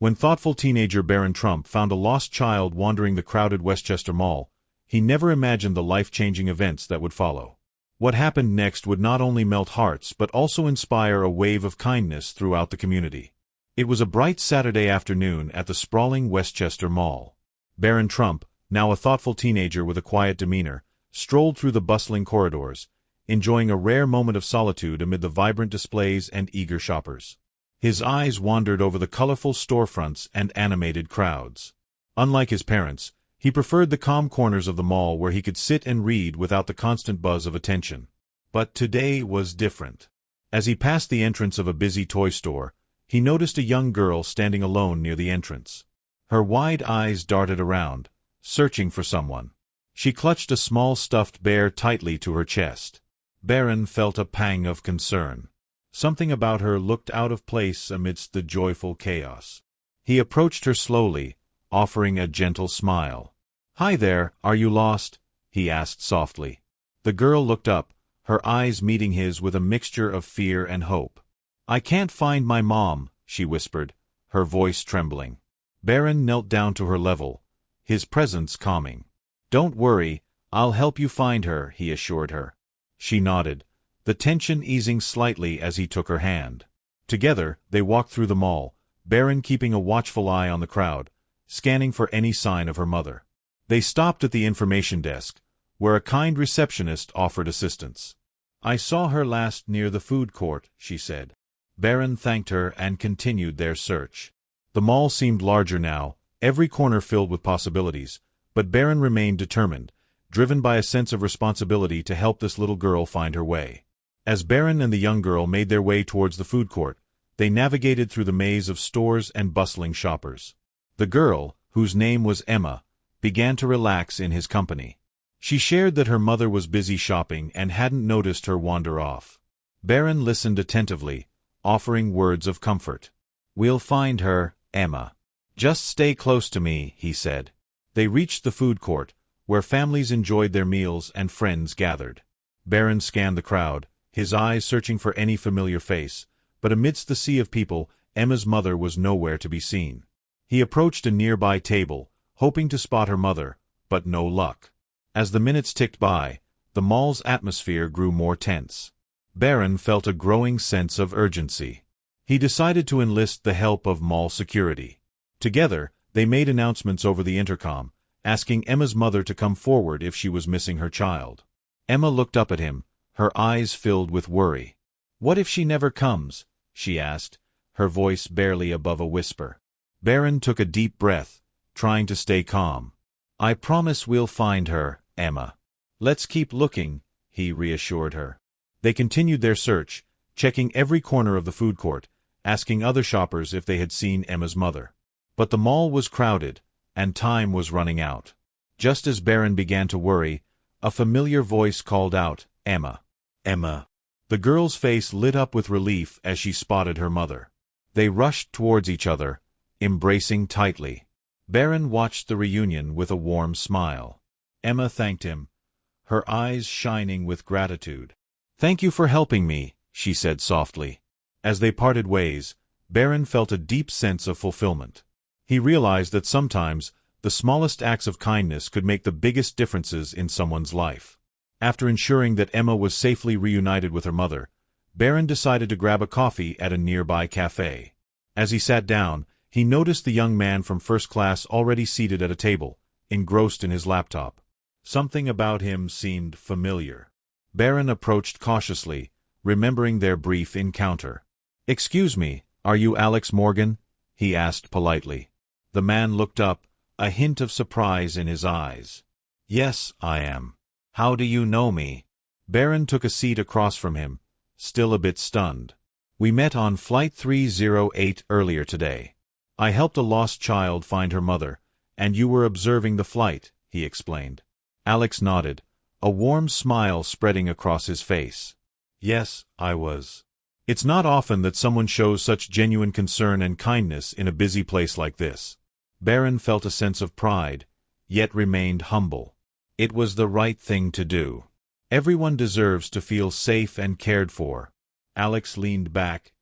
When thoughtful teenager Barron Trump found a lost child wandering the crowded Westchester Mall, he never imagined the life-changing events that would follow. What happened next would not only melt hearts but also inspire a wave of kindness throughout the community. It was a bright Saturday afternoon at the sprawling Westchester Mall. Barron Trump, now a thoughtful teenager with a quiet demeanor, strolled through the bustling corridors, enjoying a rare moment of solitude amid the vibrant displays and eager shoppers. His eyes wandered over the colorful storefronts and animated crowds. Unlike his parents, he preferred the calm corners of the mall where he could sit and read without the constant buzz of attention. But today was different. As he passed the entrance of a busy toy store, he noticed a young girl standing alone near the entrance. Her wide eyes darted around, searching for someone. She clutched a small stuffed bear tightly to her chest. Barron felt a pang of concern. Something about her looked out of place amidst the joyful chaos. He approached her slowly, offering a gentle smile. "Hi there, are you lost?" he asked softly. The girl looked up, her eyes meeting his with a mixture of fear and hope. "I can't find my mom," she whispered, her voice trembling. Barron knelt down to her level, his presence calming. "Don't worry, I'll help you find her," he assured her. She nodded, the tension easing slightly as he took her hand. Together, they walked through the mall, Barron keeping a watchful eye on the crowd, scanning for any sign of her mother. They stopped at the information desk, where a kind receptionist offered assistance. "I saw her last near the food court," she said. Barron thanked her and continued their search. The mall seemed larger now, every corner filled with possibilities, but Barron remained determined, driven by a sense of responsibility to help this little girl find her way. As Barron and the young girl made their way towards the food court, they navigated through the maze of stores and bustling shoppers. The girl, whose name was Emma, began to relax in his company. She shared that her mother was busy shopping and hadn't noticed her wander off. Barron listened attentively, offering words of comfort. "We'll find her, Emma. Just stay close to me," he said. They reached the food court, where families enjoyed their meals and friends gathered. Barron scanned the crowd, his eyes searching for any familiar face, but amidst the sea of people, Emma's mother was nowhere to be seen. He approached a nearby table, hoping to spot her mother, but no luck. As the minutes ticked by, the mall's atmosphere grew more tense. Barron felt a growing sense of urgency. He decided to enlist the help of mall security. Together, they made announcements over the intercom, asking Emma's mother to come forward if she was missing her child. Emma looked up at him, her eyes filled with worry. "What if she never comes?" she asked, her voice barely above a whisper. Barron took a deep breath, trying to stay calm. "I promise we'll find her, Emma. Let's keep looking," he reassured her. They continued their search, checking every corner of the food court, asking other shoppers if they had seen Emma's mother. But the mall was crowded, and time was running out. Just as Barron began to worry, a familiar voice called out, "Emma. Emma." The girl's face lit up with relief as she spotted her mother. They rushed towards each other, embracing tightly. Barron watched the reunion with a warm smile. Emma thanked him, her eyes shining with gratitude. "Thank you for helping me," she said softly. As they parted ways, Barron felt a deep sense of fulfillment. He realized that sometimes the smallest acts of kindness could make the biggest differences in someone's life. After ensuring that Emma was safely reunited with her mother, Barron decided to grab a coffee at a nearby cafe. As he sat down, he noticed the young man from first class already seated at a table, engrossed in his laptop. Something about him seemed familiar. Barron approached cautiously, remembering their brief encounter. "Excuse me, are you Alex Morgan?" he asked politely. The man looked up, a hint of surprise in his eyes. "Yes, I am. How do you know me?" Barron took a seat across from him, still a bit stunned. "We met on Flight 308 earlier today. I helped a lost child find her mother, and you were observing the flight," he explained. Alex nodded, a warm smile spreading across his face. "Yes, I was." It's not often that someone shows such genuine concern and kindness in a busy place like this. Barron felt a sense of pride, yet remained humble. It was the right thing to do. Everyone deserves to feel safe and cared for. Alex leaned back,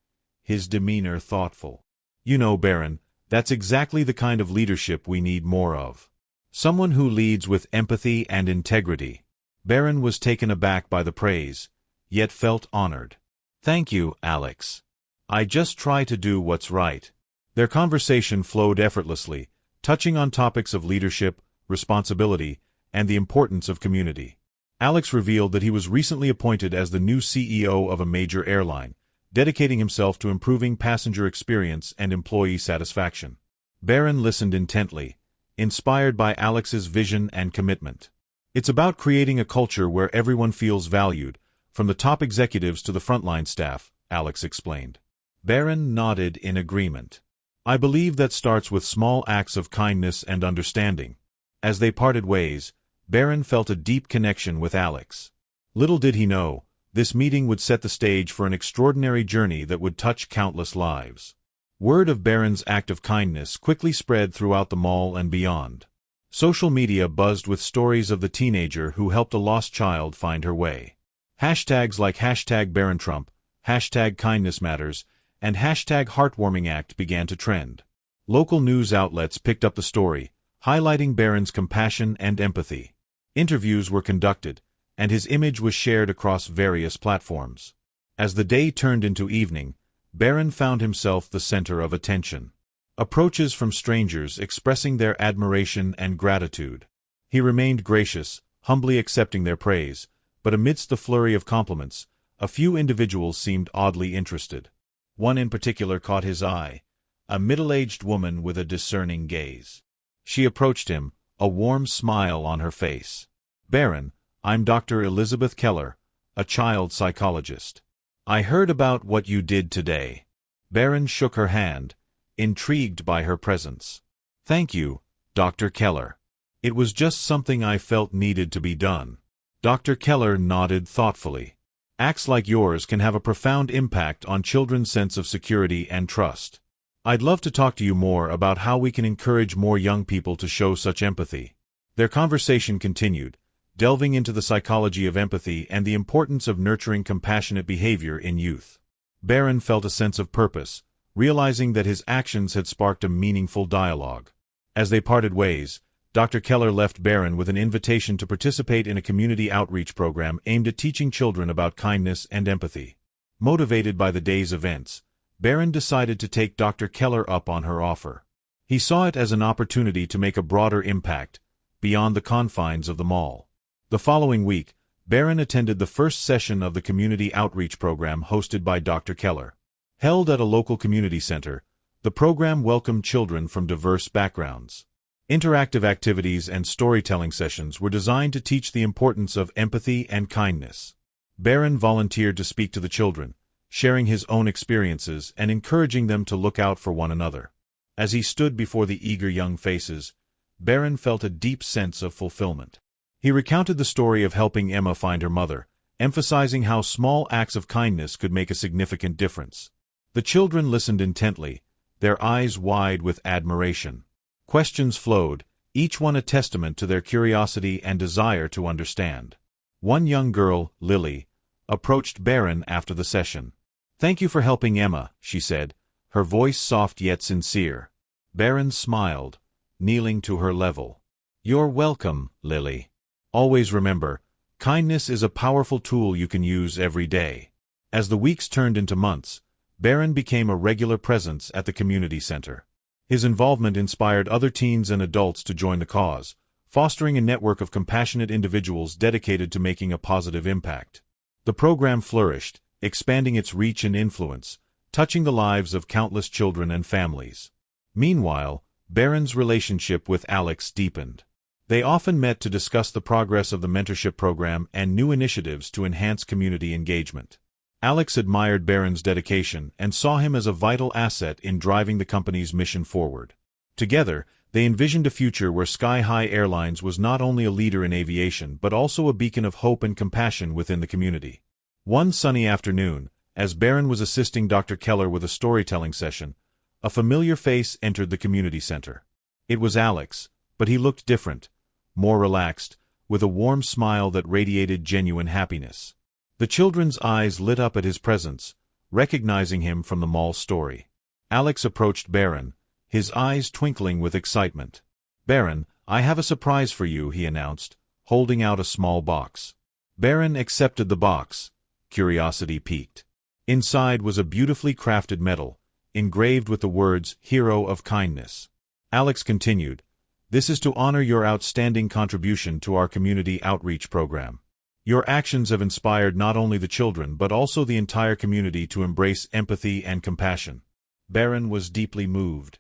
his demeanor thoughtful. "You know, Barron, That's exactly the kind of leadership we need more of. Someone who leads with empathy and integrity. Barron was taken aback by the praise, yet felt honored. Thank you, Alex. I just try to do what's right. Their conversation flowed effortlessly, touching on topics of leadership, responsibility, and the importance of community. Alex revealed that he was recently appointed as the new CEO of a major airline, dedicating himself to improving passenger experience and employee satisfaction. Barron listened intently, inspired by Alex's vision and commitment. It's about creating a culture where everyone feels valued, from the top executives to the frontline staff, Alex explained. Barron nodded in agreement. I believe that starts with small acts of kindness and understanding. As they parted ways, Barron felt a deep connection with Alex. Little did he know, this meeting would set the stage for an extraordinary journey that would touch countless lives. Word of Barron's act of kindness quickly spread throughout the mall and beyond. Social media buzzed with stories of the teenager who helped a lost child find her way. Hashtags like #BarronTrump, #KindnessMatters, and #HeartwarmingAct began to trend. Local news outlets picked up the story, highlighting Barron's compassion and empathy. Interviews were conducted, and his image was shared across various platforms. As the day turned into evening, Barron found himself the center of attention. Approaches from strangers expressing their admiration and gratitude. He remained gracious, humbly accepting their praise, but amidst the flurry of compliments, a few individuals seemed oddly interested. One in particular caught his eye, a middle-aged woman with a discerning gaze. She approached him, a warm smile on her face. Barron, I'm Dr. Elizabeth Keller, a child psychologist. I heard about what you did today. Barron shook her hand, intrigued by her presence. Thank you, Dr. Keller. It was just something I felt needed to be done. Dr. Keller nodded thoughtfully. Acts like yours can have a profound impact on children's sense of security and trust. I'd love to talk to you more about how we can encourage more young people to show such empathy. Their conversation continued, delving into the psychology of empathy and the importance of nurturing compassionate behavior in youth. Barron felt a sense of purpose, realizing that his actions had sparked a meaningful dialogue. As they parted ways, Dr. Keller left Barron with an invitation to participate in a community outreach program aimed at teaching children about kindness and empathy. Motivated by the day's events, Barron decided to take Dr. Keller up on her offer. He saw it as an opportunity to make a broader impact, beyond the confines of the mall. The following week, Barron attended the first session of the community outreach program hosted by Dr. Keller. Held at a local community center, the program welcomed children from diverse backgrounds. Interactive activities and storytelling sessions were designed to teach the importance of empathy and kindness. Barron volunteered to speak to the children, sharing his own experiences and encouraging them to look out for one another. As he stood before the eager young faces, Barron felt a deep sense of fulfillment. He recounted the story of helping Emma find her mother, emphasizing how small acts of kindness could make a significant difference. The children listened intently, their eyes wide with admiration. Questions flowed, each one a testament to their curiosity and desire to understand. One young girl, Lily, approached Barron after the session. Thank you for helping Emma, she said, her voice soft yet sincere. Barron smiled, kneeling to her level. You're welcome, Lily. Always remember, kindness is a powerful tool you can use every day. As the weeks turned into months, Barron became a regular presence at the community center. His involvement inspired other teens and adults to join the cause, fostering a network of compassionate individuals dedicated to making a positive impact. The program flourished, expanding its reach and influence, touching the lives of countless children and families. Meanwhile, Barron's relationship with Alex deepened. They often met to discuss the progress of the mentorship program and new initiatives to enhance community engagement. Alex admired Barron's dedication and saw him as a vital asset in driving the company's mission forward. Together, they envisioned a future where Sky High Airlines was not only a leader in aviation but also a beacon of hope and compassion within the community. One sunny afternoon, as Barron was assisting Dr. Keller with a storytelling session, a familiar face entered the community center. It was Alex, but he looked different, more relaxed, with a warm smile that radiated genuine happiness. The children's eyes lit up at his presence, recognizing him from the mall story. Alex approached Barron, his eyes twinkling with excitement. "Barron, I have a surprise for you," he announced, holding out a small box. Barron accepted the box, curiosity piqued. Inside was a beautifully crafted medal, engraved with the words, "Hero of Kindness." Alex continued, "This is to honor your outstanding contribution to our community outreach program. Your actions have inspired not only the children but also the entire community to embrace empathy and compassion." Barron was deeply moved,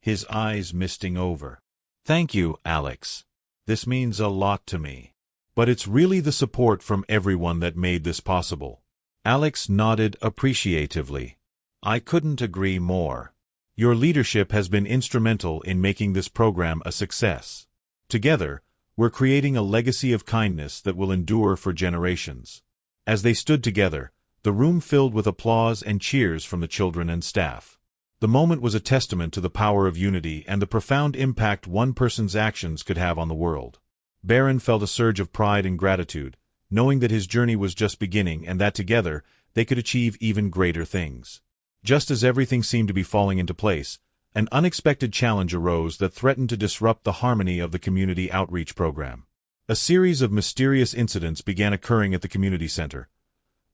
his eyes misting over. "Thank you, Alex. This means a lot to me. But it's really the support from everyone that made this possible." Alex nodded appreciatively. "I couldn't agree more. Your leadership has been instrumental in making this program a success. Together, we're creating a legacy of kindness that will endure for generations." As they stood together, the room filled with applause and cheers from the children and staff. The moment was a testament to the power of unity and the profound impact one person's actions could have on the world. Barron felt a surge of pride and gratitude, knowing that his journey was just beginning and that together they could achieve even greater things. Just as everything seemed to be falling into place, an unexpected challenge arose that threatened to disrupt the harmony of the community outreach program. A series of mysterious incidents began occurring at the community center.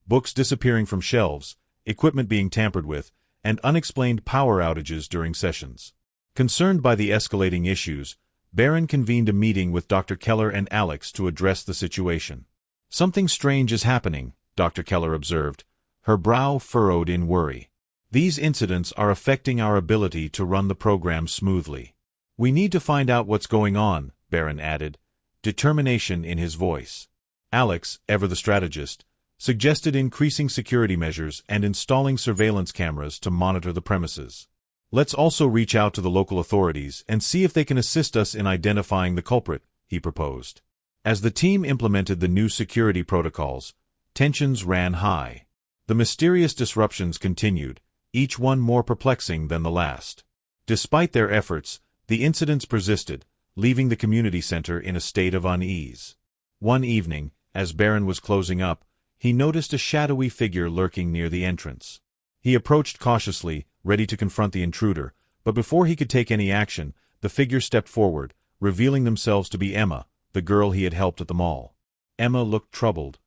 Books disappearing from shelves, equipment being tampered with, and unexplained power outages during sessions. Concerned by the escalating issues, Barron convened a meeting with Dr. Keller and Alex to address the situation. "Something strange is happening," Dr. Keller observed, her brow furrowed in worry. "These incidents are affecting our ability to run the program smoothly." "We need to find out what's going on," Barron added, determination in his voice. Alex, ever the strategist, suggested increasing security measures and installing surveillance cameras to monitor the premises. "Let's also reach out to the local authorities and see if they can assist us in identifying the culprit," he proposed. As the team implemented the new security protocols, tensions ran high. The mysterious disruptions continued, each one more perplexing than the last. Despite their efforts, the incidents persisted, leaving the community center in a state of unease. One evening, as Barron was closing up, he noticed a shadowy figure lurking near the entrance. He approached cautiously, ready to confront the intruder, but before he could take any action, the figure stepped forward, revealing themselves to be Emma, the girl he had helped at the mall. Emma looked troubled,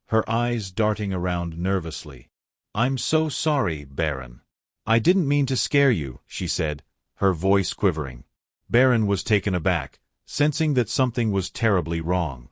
her eyes darting around nervously. "I'm so sorry, Barron. I didn't mean to scare you," she said, her voice quivering. Barron was taken aback, sensing that something was terribly wrong.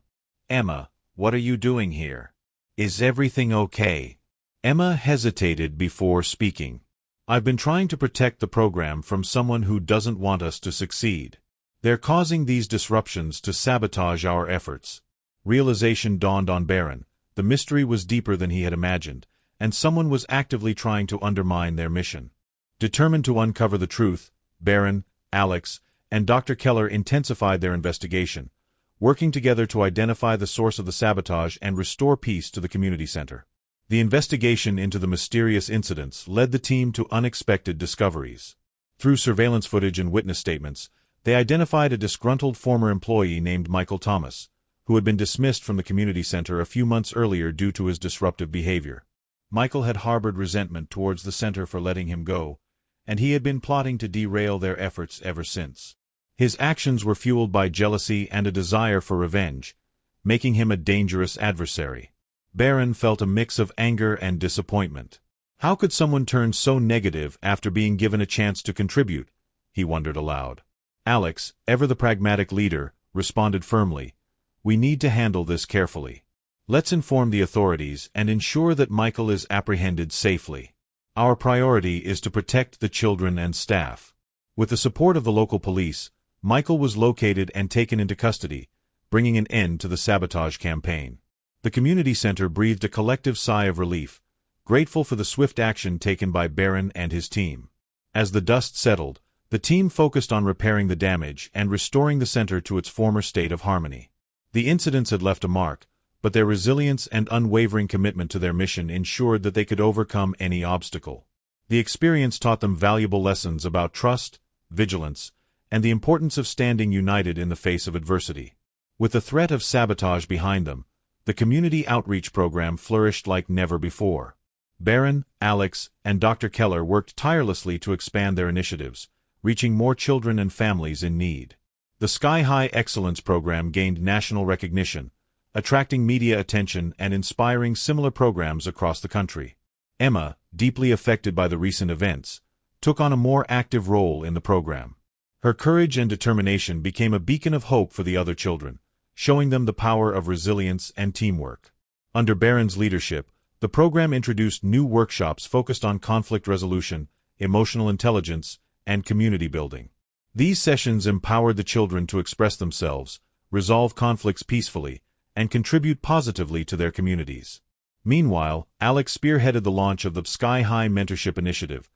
"Emma, what are you doing here? Is everything okay?" Emma hesitated before speaking. "I've been trying to protect the program from someone who doesn't want us to succeed. They're causing these disruptions to sabotage our efforts." Realization dawned on Barron. The mystery was deeper than he had imagined, and someone was actively trying to undermine their mission. Determined to uncover the truth, Barron, Alex, and Dr. Keller intensified their investigation, working together to identify the source of the sabotage and restore peace to the community center. The investigation into the mysterious incidents led the team to unexpected discoveries. Through surveillance footage and witness statements, they identified a disgruntled former employee named Michael Thomas, who had been dismissed from the community center a few months earlier due to his disruptive behavior. Michael had harbored resentment towards the center for letting him go, and he had been plotting to derail their efforts ever since. His actions were fueled by jealousy and a desire for revenge, making him a dangerous adversary. Barron felt a mix of anger and disappointment. How could someone turn so negative after being given a chance to contribute? He wondered aloud. Alex, ever the pragmatic leader, responded firmly, "We need to handle this carefully. Let's inform the authorities and ensure that Michael is apprehended safely. Our priority is to protect the children and staff." With the support of the local police, Michael was located and taken into custody, bringing an end to the sabotage campaign. The community center breathed a collective sigh of relief, grateful for the swift action taken by Barron and his team. As the dust settled, the team focused on repairing the damage and restoring the center to its former state of harmony. The incidents had left a mark, but their resilience and unwavering commitment to their mission ensured that they could overcome any obstacle. The experience taught them valuable lessons about trust, vigilance, and the importance of standing united in the face of adversity. With the threat of sabotage behind them, the community outreach program flourished like never before. Barron, Alex, and Dr. Keller worked tirelessly to expand their initiatives, reaching more children and families in need. The Sky High Excellence program gained national recognition, attracting media attention and inspiring similar programs across the country. Emma, deeply affected by the recent events, took on a more active role in the program. Her courage and determination became a beacon of hope for the other children, showing them the power of resilience and teamwork. Under Barron's leadership, the program introduced new workshops focused on conflict resolution, emotional intelligence, and community building. These sessions empowered the children to express themselves, resolve conflicts peacefully, and contribute positively to their communities. Meanwhile, Alex spearheaded the launch of the Sky High Mentorship Initiative,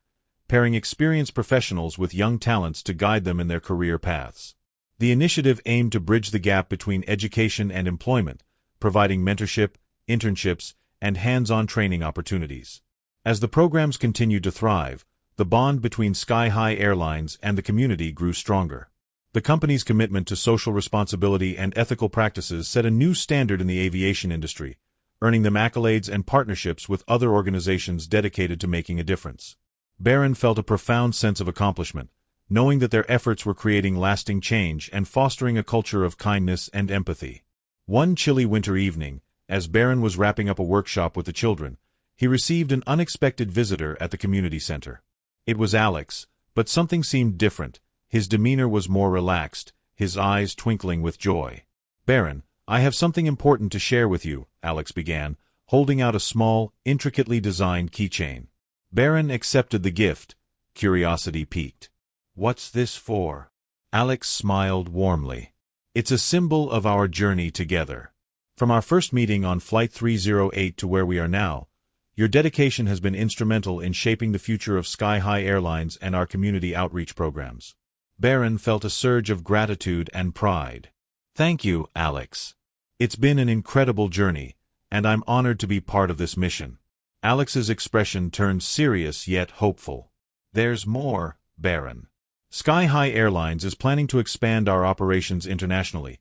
pairing experienced professionals with young talents to guide them in their career paths. The initiative aimed to bridge the gap between education and employment, providing mentorship, internships, and hands-on training opportunities. As the programs continued to thrive, the bond between Sky High Airlines and the community grew stronger. The company's commitment to social responsibility and ethical practices set a new standard in the aviation industry, earning them accolades and partnerships with other organizations dedicated to making a difference. Barron felt a profound sense of accomplishment, knowing that their efforts were creating lasting change and fostering a culture of kindness and empathy. One chilly winter evening, as Barron was wrapping up a workshop with the children, he received an unexpected visitor at the community center. It was Alex, but something seemed different. His demeanor was more relaxed, his eyes twinkling with joy. "Barron, I have something important to share with you," Alex began, holding out a small, intricately designed keychain. Barron accepted the gift, curiosity piqued. "What's this for?" Alex smiled warmly. "It's a symbol of our journey together. From our first meeting on Flight 308 to where we are now, your dedication has been instrumental in shaping the future of Sky High Airlines and our community outreach programs." Barron felt a surge of gratitude and pride. "Thank you, Alex. It's been an incredible journey, and I'm honored to be part of this mission." Alex's expression turned serious yet hopeful. "There's more, Barron. Sky High Airlines is planning to expand our operations internationally,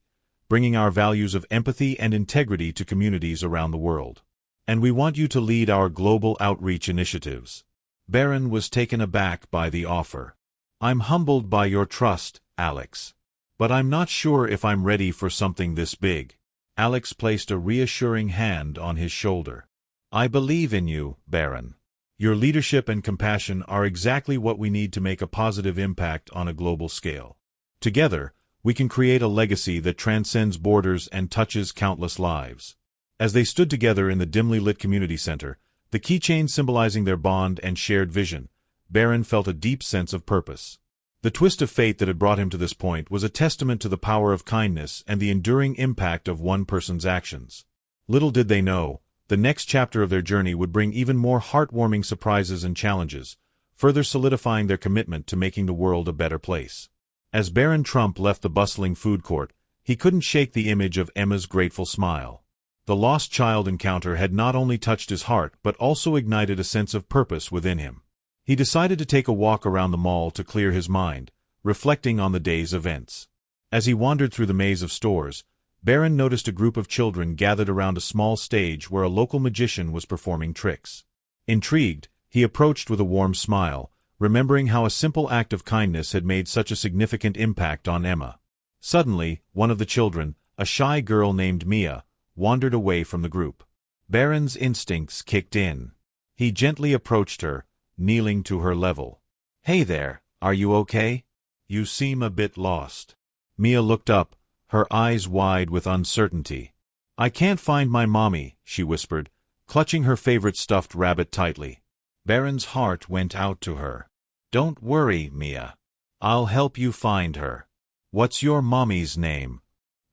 bringing our values of empathy and integrity to communities around the world. And we want you to lead our global outreach initiatives." Barron was taken aback by the offer. "I'm humbled by your trust, Alex. But I'm not sure if I'm ready for something this big." Alex placed a reassuring hand on his shoulder. "I believe in you, Barron. Your leadership and compassion are exactly what we need to make a positive impact on a global scale. Together, we can create a legacy that transcends borders and touches countless lives." As they stood together in the dimly lit community center, the keychain symbolizing their bond and shared vision, Barron felt a deep sense of purpose. The twist of fate that had brought him to this point was a testament to the power of kindness and the enduring impact of one person's actions. Little did they know, the next chapter of their journey would bring even more heartwarming surprises and challenges, further solidifying their commitment to making the world a better place. As Barron Trump left the bustling food court, he couldn't shake the image of Emma's grateful smile. The lost child encounter had not only touched his heart but also ignited a sense of purpose within him. He decided to take a walk around the mall to clear his mind, reflecting on the day's events. As he wandered through the maze of stores, Barron noticed a group of children gathered around a small stage where a local magician was performing tricks. Intrigued, he approached with a warm smile, remembering how a simple act of kindness had made such a significant impact on Emma. Suddenly, one of the children, a shy girl named Mia, wandered away from the group. Barron's instincts kicked in. He gently approached her, kneeling to her level. "Hey there, are you okay? You seem a bit lost." Mia looked up, her eyes wide with uncertainty. "I can't find my mommy," she whispered, clutching her favorite stuffed rabbit tightly. Barron's heart went out to her. "Don't worry, Mia. I'll help you find her. What's your mommy's name?"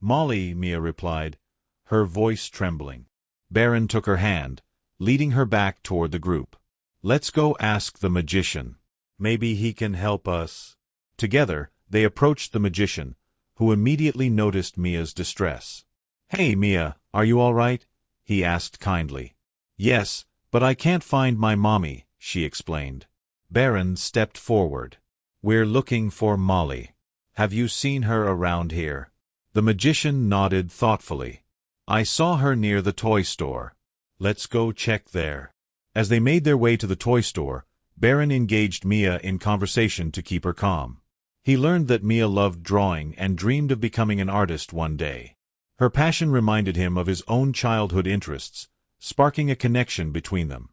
"Molly," Mia replied, her voice trembling. Barron took her hand, leading her back toward the group. "Let's go ask the magician. Maybe he can help us." Together, they approached the magician, who immediately noticed Mia's distress. "Hey, Mia, are you all right?" he asked kindly. "Yes, but I can't find my mommy," she explained. Barron stepped forward. "We're looking for Molly. Have you seen her around here?" The magician nodded thoughtfully. "I saw her near the toy store. Let's go check there." As they made their way to the toy store, Barron engaged Mia in conversation to keep her calm. He learned that Mia loved drawing and dreamed of becoming an artist one day. Her passion reminded him of his own childhood interests, sparking a connection between them.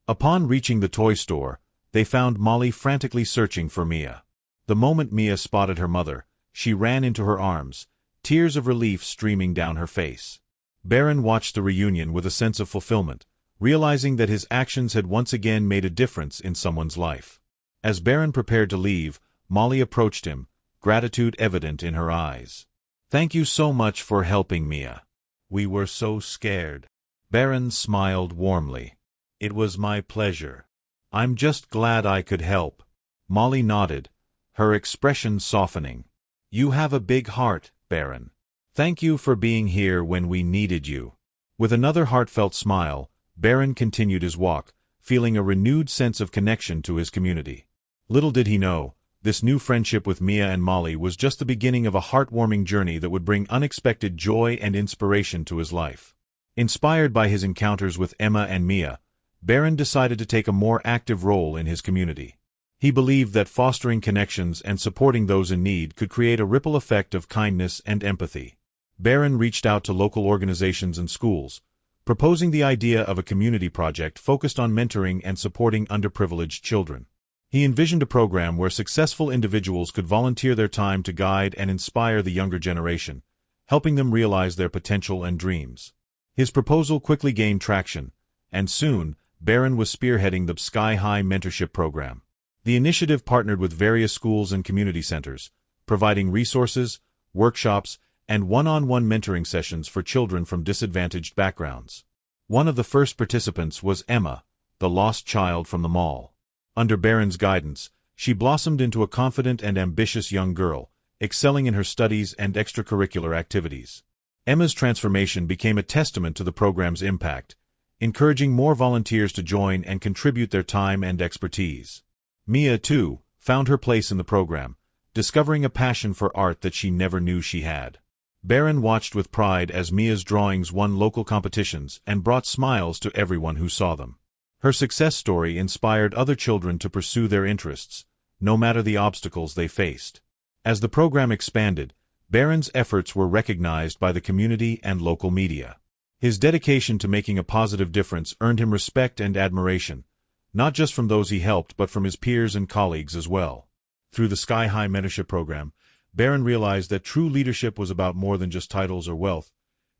Upon reaching the toy store, they found Molly frantically searching for Mia. The moment Mia spotted her mother, she ran into her arms, tears of relief streaming down her face. Barron watched the reunion with a sense of fulfillment, realizing that his actions had once again made a difference in someone's life. As Barron prepared to leave, Molly approached him, gratitude evident in her eyes. "Thank you so much for helping Mia. We were so scared." Barron smiled warmly. "It was my pleasure. I'm just glad I could help." Molly nodded, her expression softening. "You have a big heart, Barron. Thank you for being here when we needed you." With another heartfelt smile, Barron continued his walk, feeling a renewed sense of connection to his community. Little did he know, this new friendship with Mia and Molly was just the beginning of a heartwarming journey that would bring unexpected joy and inspiration to his life. Inspired by his encounters with Emma and Mia, Barron decided to take a more active role in his community. He believed that fostering connections and supporting those in need could create a ripple effect of kindness and empathy. Barron reached out to local organizations and schools, proposing the idea of a community project focused on mentoring and supporting underprivileged children. He envisioned a program where successful individuals could volunteer their time to guide and inspire the younger generation, helping them realize their potential and dreams. His proposal quickly gained traction, and soon, Barron was spearheading the Sky High Mentorship program. The initiative partnered with various schools and community centers, providing resources, workshops, and one-on-one mentoring sessions for children from disadvantaged backgrounds. One of the first participants was Emma, the lost child from the mall. Under Barron's guidance, she blossomed into a confident and ambitious young girl, excelling in her studies and extracurricular activities. Emma's transformation became a testament to the program's impact, encouraging more volunteers to join and contribute their time and expertise. Mia, too, found her place in the program, discovering a passion for art that she never knew she had. Barron watched with pride as Mia's drawings won local competitions and brought smiles to everyone who saw them. Her success story inspired other children to pursue their interests, no matter the obstacles they faced. As the program expanded, Barron's efforts were recognized by the community and local media. His dedication to making a positive difference earned him respect and admiration, not just from those he helped but from his peers and colleagues as well. Through the Sky High Mentorship program, Barron realized that true leadership was about more than just titles or wealth.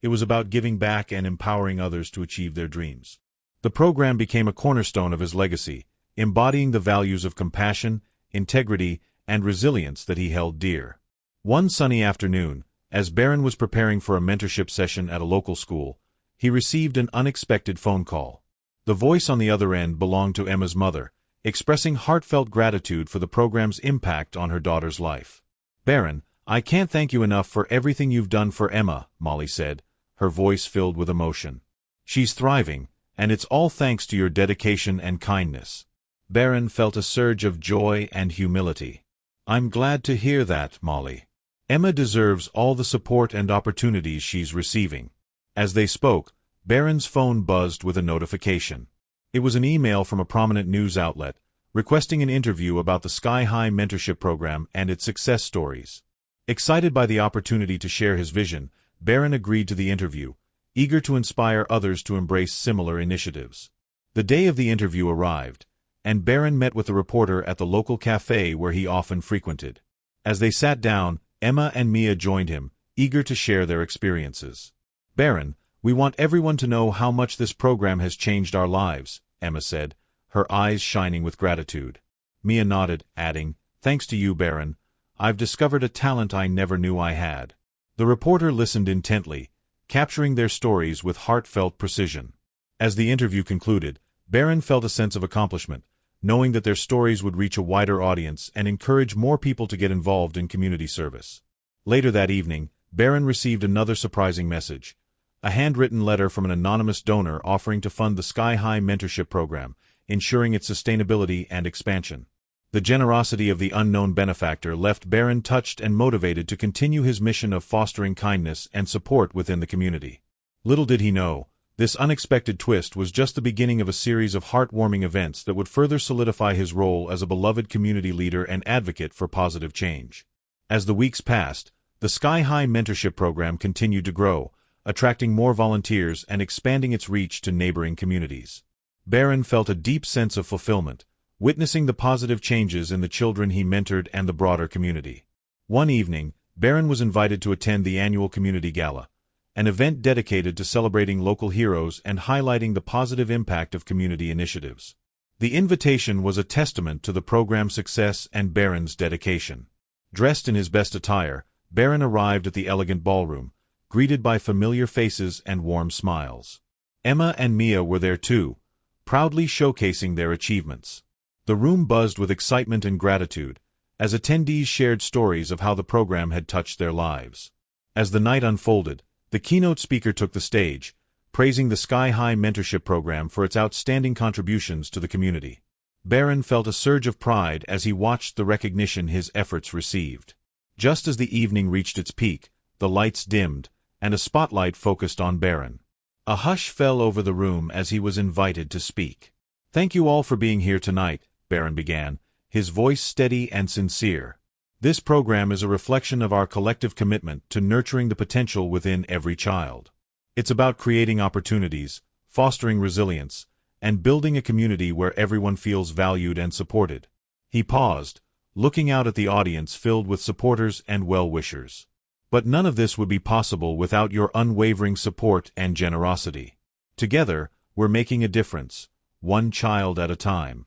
It was about giving back and empowering others to achieve their dreams. The program became a cornerstone of his legacy, embodying the values of compassion, integrity, and resilience that he held dear. One sunny afternoon, as Barron was preparing for a mentorship session at a local school, he received an unexpected phone call. The voice on the other end belonged to Emma's mother, expressing heartfelt gratitude for the program's impact on her daughter's life. "Barron, I can't thank you enough for everything you've done for Emma," Molly said, her voice filled with emotion. "She's thriving, and it's all thanks to your dedication and kindness." Barron felt a surge of joy and humility. "I'm glad to hear that, Molly. Emma deserves all the support and opportunities she's receiving." As they spoke, Barron's phone buzzed with a notification. It was an email from a prominent news outlet, requesting an interview about the Sky High Mentorship program and its success stories. Excited by the opportunity to share his vision, Barron agreed to the interview, eager to inspire others to embrace similar initiatives. The day of the interview arrived, and Barron met with the reporter at the local cafe where he often frequented. As they sat down, Emma and Mia joined him, eager to share their experiences. "Barron, we want everyone to know how much this program has changed our lives," Emma said, her eyes shining with gratitude. Mia nodded, adding, "Thanks to you, Barron, I've discovered a talent I never knew I had." The reporter listened intently, capturing their stories with heartfelt precision. As the interview concluded, Barron felt a sense of accomplishment, knowing that their stories would reach a wider audience and encourage more people to get involved in community service. Later that evening, Barron received another surprising message, a handwritten letter from an anonymous donor offering to fund the Sky High Mentorship program, ensuring its sustainability and expansion. The generosity of the unknown benefactor left Barron touched and motivated to continue his mission of fostering kindness and support within the community. Little did he know, this unexpected twist was just the beginning of a series of heartwarming events that would further solidify his role as a beloved community leader and advocate for positive change. As the weeks passed, the Sky High Mentorship program continued to grow, attracting more volunteers and expanding its reach to neighboring communities. Barron felt a deep sense of fulfillment, witnessing the positive changes in the children he mentored and the broader community. One evening, Barron was invited to attend the annual community gala, an event dedicated to celebrating local heroes and highlighting the positive impact of community initiatives. The invitation was a testament to the program's success and Barron's dedication. Dressed in his best attire, Barron arrived at the elegant ballroom, greeted by familiar faces and warm smiles. Emma and Mia were there too, proudly showcasing their achievements. The room buzzed with excitement and gratitude, as attendees shared stories of how the program had touched their lives. As the night unfolded, the keynote speaker took the stage, praising the Sky High Mentorship program for its outstanding contributions to the community. Barron felt a surge of pride as he watched the recognition his efforts received. Just as the evening reached its peak, the lights dimmed, and a spotlight focused on Barron. A hush fell over the room as he was invited to speak. "Thank you all for being here tonight," Barron began, his voice steady and sincere. "This program is a reflection of our collective commitment to nurturing the potential within every child. It's about creating opportunities, fostering resilience, and building a community where everyone feels valued and supported." He paused, looking out at the audience filled with supporters and well-wishers. "But none of this would be possible without your unwavering support and generosity. Together, we're making a difference, one child at a time."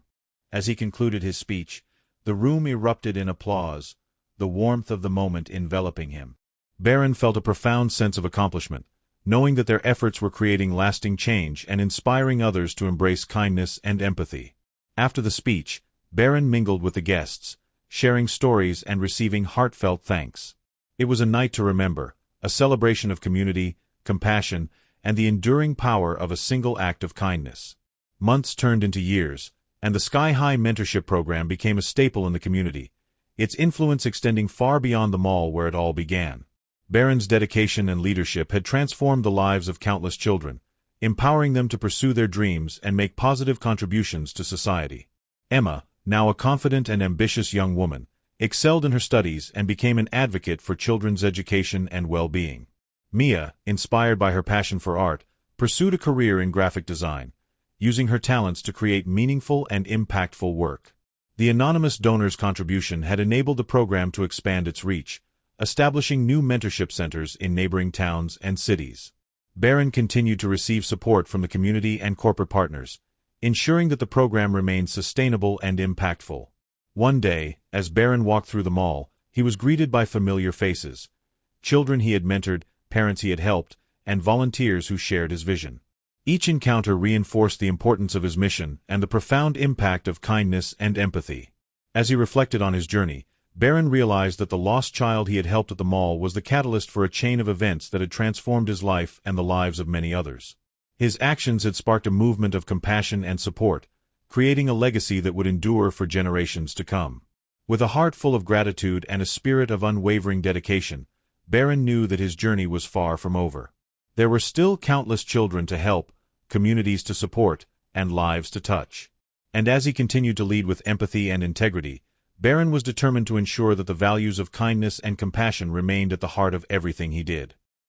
As he concluded his speech, the room erupted in applause, the warmth of the moment enveloping him. Barron felt a profound sense of accomplishment, knowing that their efforts were creating lasting change and inspiring others to embrace kindness and empathy. After the speech, Barron mingled with the guests, sharing stories and receiving heartfelt thanks. It was a night to remember, a celebration of community, compassion, and the enduring power of a single act of kindness. Months turned into years, and the Sky High Mentorship program became a staple in the community, its influence extending far beyond the mall where it all began. Barron's dedication and leadership had transformed the lives of countless children, empowering them to pursue their dreams and make positive contributions to society. Emma, now a confident and ambitious young woman, excelled in her studies and became an advocate for children's education and well-being. Mia, inspired by her passion for art, pursued a career in graphic design, using her talents to create meaningful and impactful work. The anonymous donor's contribution had enabled the program to expand its reach, establishing new mentorship centers in neighboring towns and cities. Barron continued to receive support from the community and corporate partners, ensuring that the program remained sustainable and impactful. One day, as Barron walked through the mall, he was greeted by familiar faces, children he had mentored, parents he had helped, and volunteers who shared his vision. Each encounter reinforced the importance of his mission and the profound impact of kindness and empathy. As he reflected on his journey, Barron realized that the lost child he had helped at the mall was the catalyst for a chain of events that had transformed his life and the lives of many others. His actions had sparked a movement of compassion and support, creating a legacy that would endure for generations to come. With a heart full of gratitude and a spirit of unwavering dedication, Barron knew that his journey was far from over. There were still countless children to help, communities to support, and lives to touch. And as he continued to lead with empathy and integrity, Barron was determined to ensure that the values of kindness and compassion remained at the heart of everything he did.